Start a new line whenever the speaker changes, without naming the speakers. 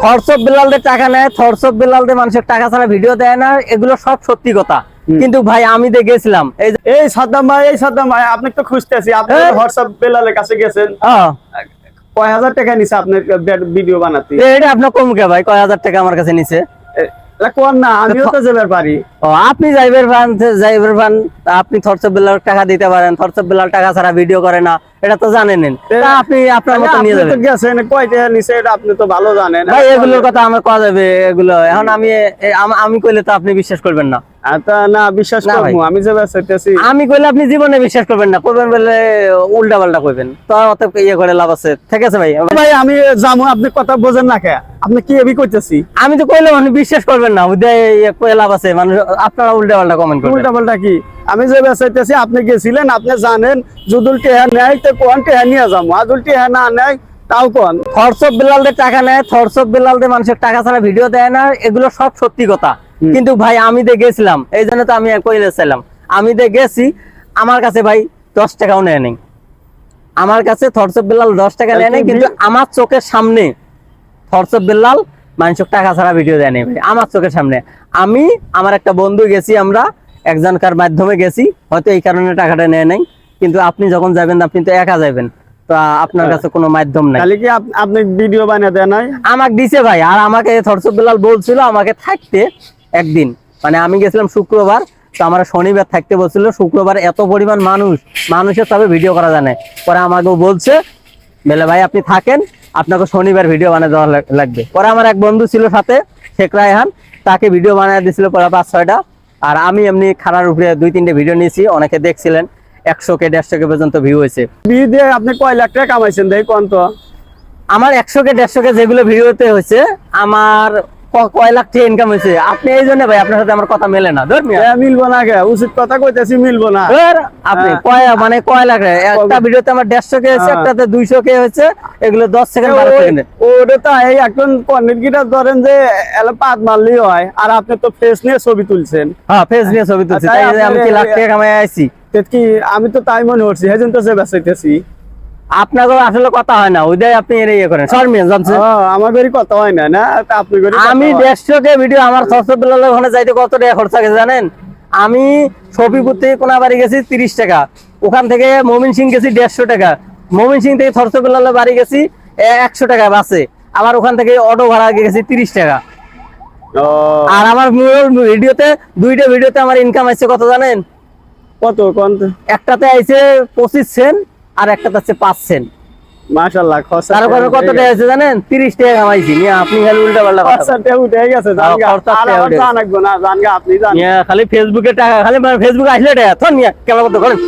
থরসব বেলালদের টাকা নেয়, থরসব বেলালদের মানুষের টাকা ছাড়া ভিডিও দেয় না, এগুলো সব সত্যি কথা। কিন্তু ভাই আমি তো গেছিলাম
এই সাদ্দাম ভাই আপনি তো খুঁজতেছি, আপনি হোয়াটসঅ্যাপ বেলালের কাছে গেছেন, কয় হাজার টাকা নিছে আপনার ভিডিও বানাতে?
এটা আপনার কমকে ভাই, কয় হাজার টাকা আমার কাছে নিছে
কোন না, আমিও তো যাবার পারি।
আপনি যাইবের ভান, আপনি থরসব বেলাল টাকা দিতে পারেন, থরসব বেলাল টাকা ছাড়া ভিডিও করে না, এটা তো জানেন। আপনি আপনার মতো নিয়ে যাবেন।
গেছেন কয় টাকা নিছে এটা আপনি তো ভালো জানেন
ভাই, এগুলোর কথা আমার কওয়া যাবে? এগুলো এখন আমি কইলে তো আপনি বিশ্বাস করবেন না।
না বিশ্বাস করবো, আমি যাবার চাইতেছি।
আমি কইলে আপনি জীবনে বিশ্বাস করবেন না, করবেন বলে উল্টা পাল্টা কইবেন, তো অত ইয়ে করে লাভ আছে? ঠিক আছে ভাই,
ভাই আমি যাবো, আপনি কথা বোঝেন না কে? আপনি কি এবি কইতেছি?
আমি তো কইলে আপনি বিশ্বাস করবেন না, কয়ে লাভ আছে? মানুষ আপনারা উল্টা পাল্টা কমেন্ট করবেন।
উল্টা পাল্টা কি? আমি যাবার চাইতেছি, আপনি গেছিলেন, আপনি জানেন যদুল টেহা নেয় তো কোন টেহা নিয়ে যাবো, আদুল টেহা না নেয় তাও কোন।
থরসব বেলালদের টাকা নেয়, থরসব বেলালদের মানুষের টাকা ছাড়া ভিডিও দেয় না, এগুলো সব সত্যি কথা। কিন্তু ভাই আমি তো গেছিলাম, এই জন্য তো আমি কইলেছিলাম। আমি তো গেছি, আমার কাছে ভাই 10 টাকাও নেয় নাই। আমার কাছে থরসব বেলাল 10 টাকা নেয় নাই, কিন্তু আমার চোখের সামনে থরসব বেলাল মানুষের টাকা ছাড়া ভিডিও দেয় নাই ভাই, আমার চোখের সামনে। আমি আমার একটা বন্ধু গেছি, আমরা একজনকার মাধ্যমে গেছি, হয়তো এই কারণে টাকাটা নেয় নাই। কিন্তু আপনি যখন যাবেন, আপনি তো একা যাবেন, তো আপনার কাছে কোনো মাধ্যম নাই।
তাহলে কি আপনি ভিডিও বানিয়ে দেন নাই?
আমাকে দিছে ভাই, আর আমাকে থরসব বেলাল বলছিল আমাকে থাকতে একদিন, মানে আমি গেছিলাম শুক্রবার, তো আমার শনিবার থাকতে বলছিল। শুক্রবার এত পরিমাণ মানুষের তবে ভিডিও করা জানে, পরে আমাকেও বলছে বলে ভাই আপনি থাকেন, আপনাকে শনিবার ভিডিও বানিয়ে দেওয়া লাগবে। পরে আমার এক বন্ধু ছিল সাথে, শেখ রায়হান, তাকে ভিডিও বানিয়ে দিয়েছিল পরে 5-6টা। আর আমি এমনি খানার উপরে 2-3টে ভিডিও নিয়েছি, অনেকে দেখছিলেন, 100K 150K পর্যন্ত ভিউ হয়েছে।
ভিউ দিয়ে আপনি কয় লাখ টাকা কামাইছেন দেখ কোন তো?
আমার 100K 150K যেগুলো ভিডিওতে হয়েছে, আমার কয় লাখ টাকা ইনকাম হয়েছে। আপনি এই জন্য ভাই আপনার সাথে আমার কথা মেলে না,
মিলবো না, উচিত কথা কইতেছি, মিলবো না।
আপনি কয় লাখ একটা ভিডিওতে আমার 150K হয়েছে, একটাতে 200K হয়েছে, এগুলো 10 সেকেন্ড 12 সেকেন্ড।
ওটা তো এই এখন কর্নেট গিটার ধরেন যে এলা পাত মারলেই হয়, আর আপনি তো ফেস নিয়ে ছবি তুলছেন।
হ্যাঁ, ফেস নিয়ে ছবি তুলছি, তাই আমি কি লাখ টাকা কামাই আইছি?
কি আমি তো তাই মনে করছি, হেজন তো যে বেচাইতেছি।
আপনাকে আসলে কথা হয় না, ওইটাই আপনি ইয়ে করেন।
আমার বেরি কথা হয় না, না আপনি
আমি 150K ভিডিও আমার থরসব বেলালের ওখানে যাইতে কত টাকা খরচা গেছে জানেন? আমি শফিপুর থেকে কোনাবাড়ি গেছি 30 টাকা, ওখান থেকে মমিন সিং গেছি 150 টাকা, মমিন সিং থেকে থরসব বেলালের বাড়ি গেছি 100 টাকা বাসে, আবার ওখান থেকে অটো ভাড়া গেছি 30 টাকা। আর আমার ভিডিওতে 2টা ভিডিওতে আমার ইনকাম আছে কত জানেন?
কত?
একটাতে আইছে 25 সেন্ট, আর একটাতে আছে 5 সেন্ট।
মাশাআল্লাহ,
তার উপরে কত টাকা আছে জানেন? 30 টাকা কামাইছি। আপনি খালি উল্টা পাল্টা কথা।
খরচাটা উঠে গেছে, জানগা আর আমার জানাকবো না, জানগা আপনি জানেন।
খালি ফেসবুকে টাকা, খালি ফেসবুক আসলে টাকা থন কেমন কত করেন।